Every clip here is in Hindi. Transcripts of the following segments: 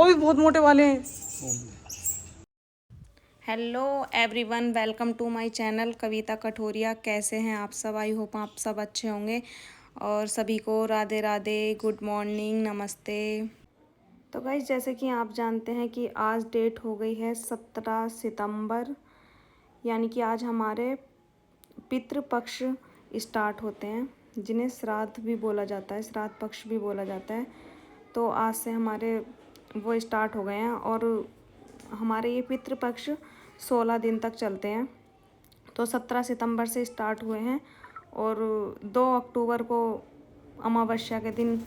भी बहुत मोटे वाले हैं। Hello everyone, welcome to my channel Kavita Kathoria. कैसे हैं आप सब? आई होप आप सब अच्छे होंगे। और सभी को राधे राधे, गुड मॉर्निंग, नमस्ते। तो गाइस, जैसे कि आप जानते हैं कि आज डेट हो गई है 17 सितंबर, यानी कि आज हमारे पितृपक्ष स्टार्ट होते हैं, जिन्हें श्राद्ध भी बोला जाता है, श्राद्ध पक्ष भी बोला जाता है। तो आज से हमारे वो स्टार्ट हो गए हैं और हमारे ये पितृपक्ष 16 दिन तक चलते हैं। तो 17 सितंबर से स्टार्ट हुए हैं और 2 अक्टूबर को अमावस्या के दिन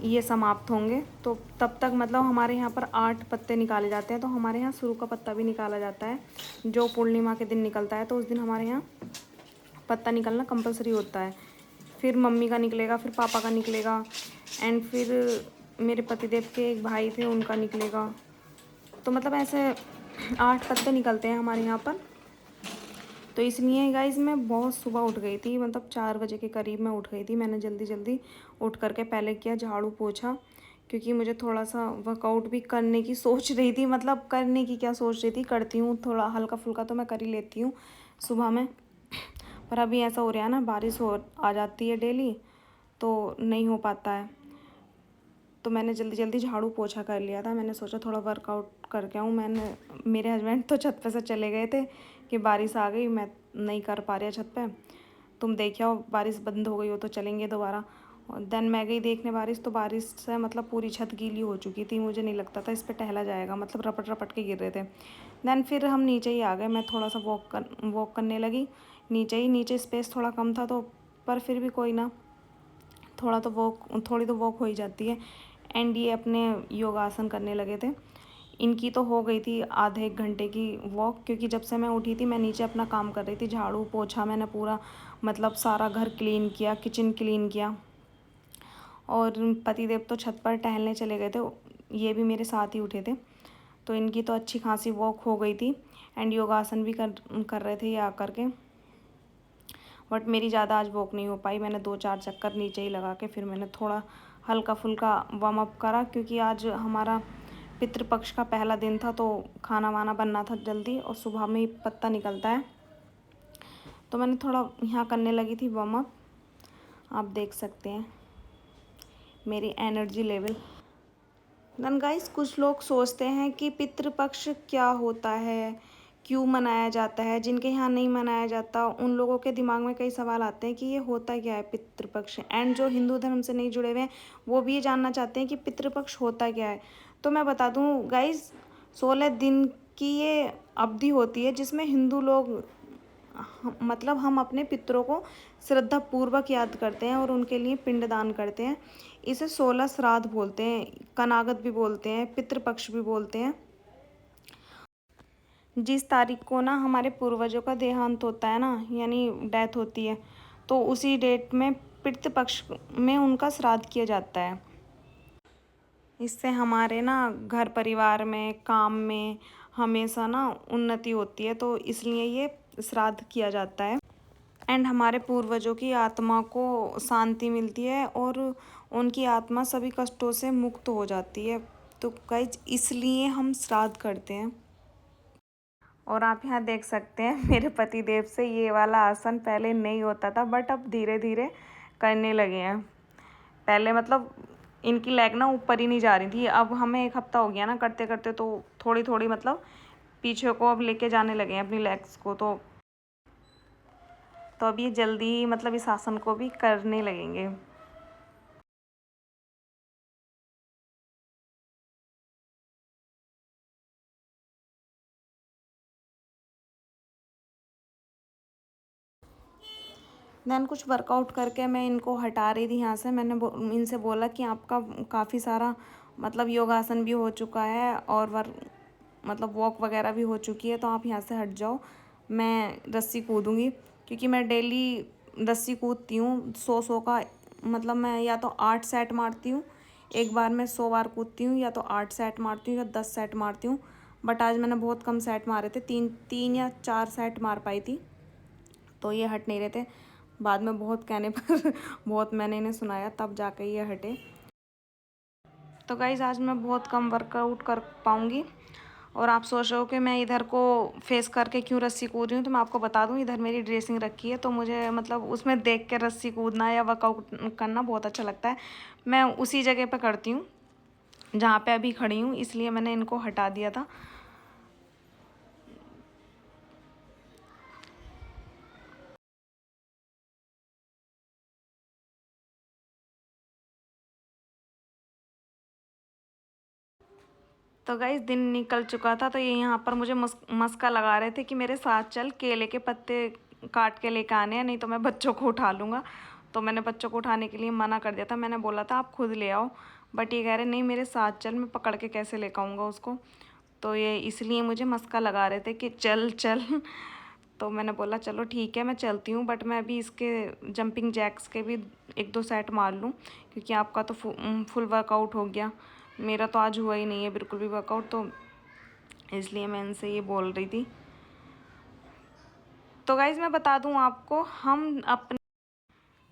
ये समाप्त होंगे। तो तब तक मतलब हमारे यहाँ पर 8 पत्ते निकाले जाते हैं। तो हमारे यहाँ शुरू का पत्ता भी निकाला जाता है, जो पूर्णिमा के दिन निकलता है। तो उस दिन हमारे यहाँ पत्ता निकलना कंपलसरी होता है। फिर मम्मी का निकलेगा, फिर पापा का निकलेगा, एंड फिर मेरे पतिदेव के एक भाई थे, उनका निकलेगा। तो मतलब ऐसे 8 पत्ते निकलते हैं हमारे यहाँ पर। तो इसलिए गाइज़ मैं बहुत सुबह उठ गई थी, मतलब 4 बजे के करीब मैं उठ गई थी। मैंने जल्दी जल्दी उठ करके पहले किया झाड़ू पोछा, क्योंकि मुझे थोड़ा सा वर्कआउट भी करने की सोच रही थी। मतलब करने की क्या सोच रही थी, करती हूँ थोड़ा हल्का फुल्का तो मैं कर ही लेती हूँ सुबह में। पर अभी ऐसा हो रहा है ना, बारिश हो आ जाती है डेली, तो नहीं हो पाता है। तो मैंने जल्दी जल्दी झाड़ू पोछा कर लिया था। मैंने सोचा थोड़ा वर्कआउट करके आऊँ। मेरे हस्बैंड तो छत पे से चले गए थे कि बारिश आ गई, मैं नहीं कर पा रही छत पे, तुम देख आओ, बारिश बंद हो गई हो तो चलेंगे दोबारा। और देन मैं गई देखने बारिश, तो बारिश से मतलब पूरी छत गीली हो चुकी थी। मुझे नहीं लगता था इस पर टहला जाएगा, मतलब रपट रपट के गिर रहे थे। देन फिर हम नीचे ही आ गए। मैं थोड़ा सा वॉक करने लगी नीचे स्पेस थोड़ा कम था, तो पर फिर भी कोई ना, थोड़ी तो वॉक हो ही जाती है। एंड ये अपने योगासन करने लगे थे। इनकी तो हो गई थी आधे 1 घंटे की वॉक, क्योंकि जब से मैं उठी थी मैं नीचे अपना काम कर रही थी, झाड़ू पोछा मैंने पूरा, मतलब सारा घर क्लीन किया, किचन क्लीन किया। और पतिदेव तो छत पर टहलने चले गए थे, ये भी मेरे साथ ही उठे थे। तो इनकी तो अच्छी खासी वॉक हो गई थी एंड योगासन भी कर रहे थे ये आकर के। बट मेरी ज़्यादा आज वॉक नहीं हो पाई। मैंने 2-4 चक्कर नीचे ही लगा के फिर मैंने थोड़ा हल्का फुल्का वार्म अप करा, क्योंकि आज हमारा पितृपक्ष का पहला दिन था, तो खाना वाना बनना था जल्दी और सुबह में ही पत्ता निकलता है। तो मैंने थोड़ा यहाँ करने लगी थी वार्म अप। आप देख सकते हैं मेरी एनर्जी लेवल। देन गाइस, कुछ लोग सोचते हैं कि पितृपक्ष क्या होता है, क्यों मनाया जाता है। जिनके यहाँ नहीं मनाया जाता उन लोगों के दिमाग में कई सवाल आते हैं कि ये होता क्या है पितृपक्ष। एंड जो हिंदू धर्म से नहीं जुड़े हुए हैं वो भी ये जानना चाहते हैं कि पितृपक्ष होता क्या है। तो मैं बता दूँ गाइस, 16 दिन की ये अवधि होती है जिसमें हिंदू लोग मतलब हम अपने पितरों को श्रद्धा पूर्वक याद करते हैं और उनके लिए पिंडदान करते हैं। इसे 16 श्राद्ध बोलते हैं, कनागत भी बोलते हैं, पितृपक्ष भी बोलते हैं। जिस तारीख को ना हमारे पूर्वजों का देहांत होता है ना, यानी डेथ होती है, तो उसी डेट में पितृपक्ष में उनका श्राद्ध किया जाता है। इससे हमारे ना घर परिवार में, काम में हमेशा ना उन्नति होती है, तो इसलिए ये श्राद्ध किया जाता है। एंड हमारे पूर्वजों की आत्मा को शांति मिलती है और उनकी आत्मा सभी कष्टों से मुक्त हो जाती है। तो गाइस, इसलिए हम श्राद्ध करते हैं। और आप यहाँ देख सकते हैं मेरे पति देव से ये वाला आसन पहले नहीं होता था, बट अब धीरे धीरे करने लगे हैं। पहले मतलब इनकी लेग ना ऊपर ही नहीं जा रही थी, अब हमें 1 हफ्ता हो गया ना करते करते, तो थोड़ी थोड़ी मतलब पीछे को अब लेके जाने लगे हैं अपनी लेग्स को। तो अब ये जल्दी ही मतलब इस आसन को भी करने लगेंगे। देन कुछ वर्कआउट करके मैं इनको हटा रही थी यहाँ से। मैंने इनसे बोला कि आपका काफ़ी सारा मतलब योगासन भी हो चुका है और मतलब वॉक वगैरह भी हो चुकी है, तो आप यहाँ से हट जाओ, मैं रस्सी कूदूँगी। क्योंकि मैं डेली रस्सी कूदती हूँ 100 का, मतलब मैं या तो 8 सेट मारती हूँ, एक बार मैं 100 बार कूदती हूँ, या तो 8 सेट मारती हूँ या 10 सेट मारती हूँ। बट आज मैंने बहुत कम सेट मारे थे, 3 या 4 सेट मार पाई थी, तो ये हट नहीं रहे थे। बाद में बहुत कहने पर बहुत मैंने इन्हें सुनाया, तब जाके ये हटे। तो गाइज़ आज मैं बहुत कम वर्कआउट कर पाऊँगी और आप सोच रहे हो कि मैं इधर को फेस करके क्यों रस्सी कूद रही हूँ, तो मैं आपको बता दूँ इधर मेरी ड्रेसिंग रखी है, तो मुझे मतलब उसमें देख के रस्सी कूदना या वर्कआउट करना बहुत अच्छा लगता है। मैं उसी जगह पे करती हूँ जहाँ पे अभी खड़ी हूँ, इसलिए मैंने इनको हटा दिया था। तो गाइस दिन निकल चुका था, तो ये यहाँ पर मुझे मस्का लगा रहे थे कि मेरे साथ चल, केले के पत्ते काट के लेकर आने हैं, नहीं तो मैं बच्चों को उठा लूँगा। तो मैंने बच्चों को उठाने के लिए मना कर दिया था, मैंने बोला था आप खुद ले आओ, बट ये कह रहे नहीं मेरे साथ चल, मैं पकड़ के कैसे लेकर आऊँगा उसको। तो ये इसलिए मुझे मस्का लगा रहे थे कि चल चल। तो मैंने बोला चलो ठीक है मैं चलती हूँ, बट मैं अभी इसके जंपिंग जैक्स के भी 1-2 सेट मार लूँ, क्योंकि आपका तो फुल वर्कआउट हो गया, मेरा तो आज हुआ ही नहीं है बिल्कुल भी वर्कआउट, तो इसलिए मैं इनसे ये बोल रही थी। तो गाइज़ मैं बता दूँ आपको,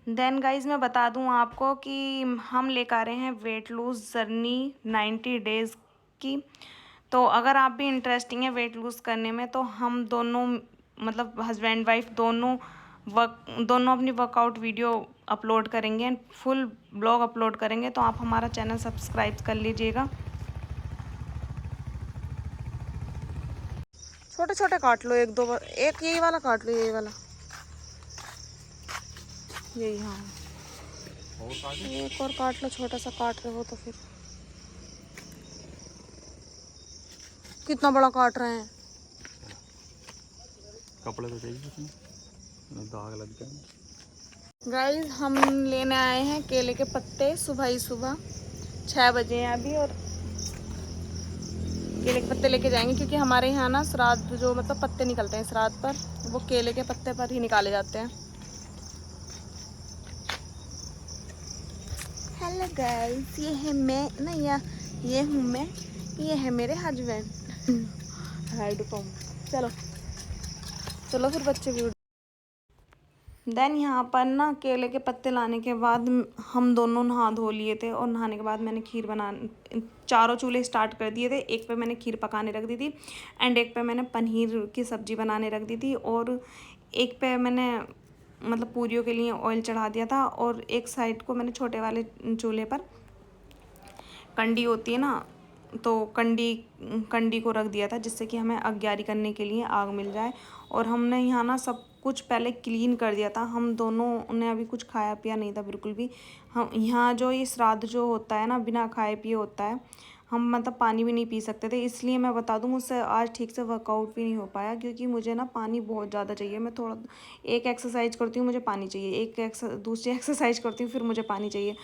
मैं बता दूँ आपको कि हम लेकर आ रहे हैं वेट लूज़ जर्नी 90 डेज़ की। तो अगर आप भी इंटरेस्टिंग है वेट लूज़ करने में, तो हम दोनों मतलब हस्बैंड वाइफ दोनों अपनी वर्कआउट वीडियो अपलोड करेंगे एंड फुल ब्लॉग अपलोड करेंगे, तो आप हमारा चैनल सब्सक्राइब कर लीजिएगा। छोटे छोटे काट लो, 1-2 बार, एक यही वाला काट लो, यही वाला, यही, हाँ एक और काट लो, छोटा सा काट रहे हो तो फिर कितना बड़ा काट रहे हैं। कपड़े तो चाहिए उसमें, दाग लग जाए। गाइस हम लेने आए हैं केले के पत्ते, सुबह ही सुबह 6 बजे हैं अभी, और केले के पत्ते लेके जाएंगे, क्योंकि हमारे यहाँ ना श्राद्ध जो मतलब पत्ते निकलते हैं श्राद्ध पर, वो केले के पत्ते पर ही निकाले जाते हैं। हेलो गाइस, ये है मैं ना, ये हूँ मैं, ये है मेरे हस्बैंड। हेडपम्प, चलो चलो फिर बच्चे भी। देन यहाँ पर ना केले के पत्ते लाने के बाद हम दोनों नहा धो लिए थे, और नहाने के बाद मैंने खीर बना, चारों चूल्हे स्टार्ट कर दिए थे। एक पे मैंने खीर पकाने रख दी थी एंड एक पे मैंने पनीर की सब्ज़ी बनाने रख दी थी, और एक पे मैंने मतलब पूरियों के लिए ऑयल चढ़ा दिया था, और एक साइड को मैंने छोटे वाले चूल्हे पर कंडी होती है ना, तो कंडी को रख दिया था, जिससे कि हमें अग्यारी करने के लिए आग मिल जाए। और हमने यहाँ ना सब कुछ पहले क्लीन कर दिया था, हम दोनों ने अभी कुछ खाया पिया नहीं था बिल्कुल भी। हम यहाँ जो ये श्राद्ध जो होता है ना, बिना खाए पिए होता है, हम मतलब पानी भी नहीं पी सकते थे, इसलिए मैं बता दूँ मुझसे आज ठीक से वर्कआउट भी नहीं हो पाया, क्योंकि मुझे ना पानी बहुत ज़्यादा चाहिए। मैं थोड़ा एक एक्सरसाइज करती हूँ मुझे पानी चाहिए, दूसरी एक्सरसाइज करती हूँ फिर मुझे पानी चाहिए,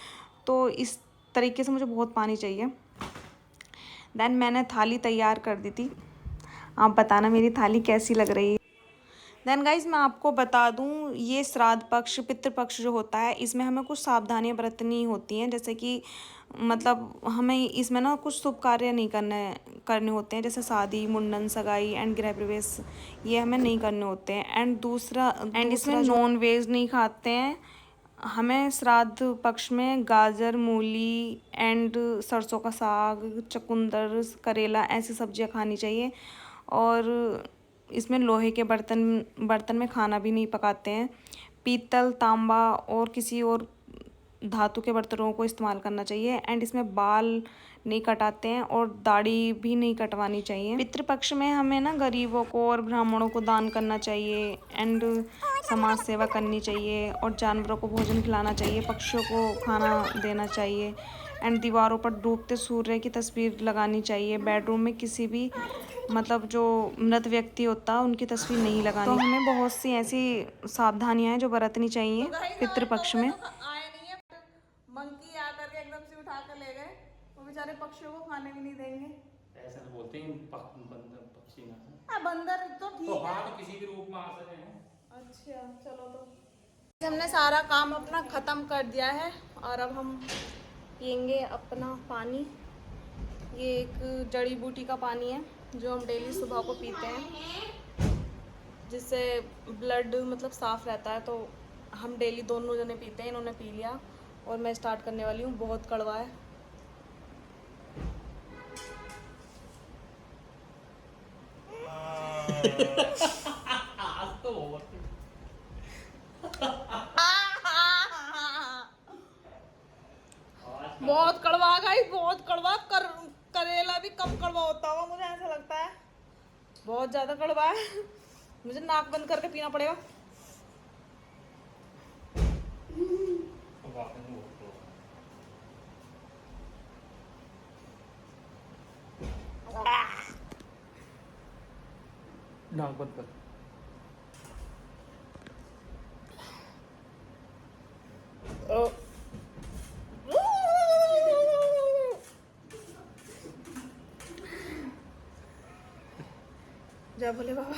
तो इस तरीके से मुझे बहुत पानी चाहिए। देन मैंने थाली तैयार कर दी थी, आप बताना मेरी थाली कैसी लग रही है। देन गाइज मैं आपको बता दूं, ये श्राद्ध पक्ष पितृपक्ष जो होता है, इसमें हमें कुछ सावधानियां बरतनी होती हैं, जैसे कि मतलब हमें इसमें ना कुछ शुभ कार्य नहीं करने होते हैं, जैसे शादी, मुंडन, सगाई एंड गृह प्रवेश, ये हमें नहीं करने होते हैं। एंड इसमें नॉन वेज नहीं खाते हैं। हमें श्राद्ध पक्ष में गाजर, मूली एंड सरसों का साग, चुकंदर, करेला, ऐसी सब्जियां खानी चाहिए। और इसमें लोहे के बर्तन में खाना भी नहीं पकाते हैं। पीतल, तांबा और किसी और धातु के बर्तनों को इस्तेमाल करना चाहिए। एंड इसमें बाल नहीं कटाते हैं और दाढ़ी भी नहीं कटवानी चाहिए। पितृपक्ष में हमें ना गरीबों को और ब्राह्मणों को दान करना चाहिए एंड समाज सेवा करनी चाहिए, और जानवरों को भोजन खिलाना चाहिए, पक्षियों को खाना देना चाहिए एंड दीवारों पर डूबते सूर्य की तस्वीर लगानी चाहिए। बेडरूम में किसी भी मतलब जो मृत व्यक्ति होता है उनकी तस्वीर नहीं लगानी। तो हमें बहुत सी ऐसी सावधानियां हैं जो बरतनी चाहिए पितृपक्ष में। मंकी आकर के एकदम से उठा कर ले गए, वो बेचारे पक्षियों को खाने भी नहीं देंगे। ऐसा तो बोलते हैं बंदर पक्षी ना हो। हाँ बंदर तो ठीक तो है, हाँ तो किसी भी रूप में आ सकते हैं। अच्छा चलो, तो हमने सारा काम अपना ख़त्म कर दिया है, और अब हम पियेंगे अपना पानी। ये एक जड़ी बूटी का पानी है जो हम डेली सुबह को पीते हैं, जिससे ब्लड मतलब साफ़ रहता है। तो हम डेली दोनों जने पीते हैं, इन्होंने पी लिया और मैं स्टार्ट करने वाली हूँ। बहुत कड़वा है। आज तो बहुत बहुत कड़वा गाइस, बहुत कड़वा। करेला भी कम कड़वा होता होगा, मुझे ऐसा लगता है। बहुत ज्यादा कड़वा है, मुझे नाक बंद करके पीना पड़ेगा। नाक बंद कर। जय भोले बाबा।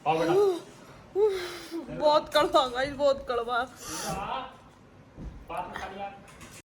आओ बेटा। बहुत कड़वा गाइस, बहुत कड़वा। बात में खा लिया।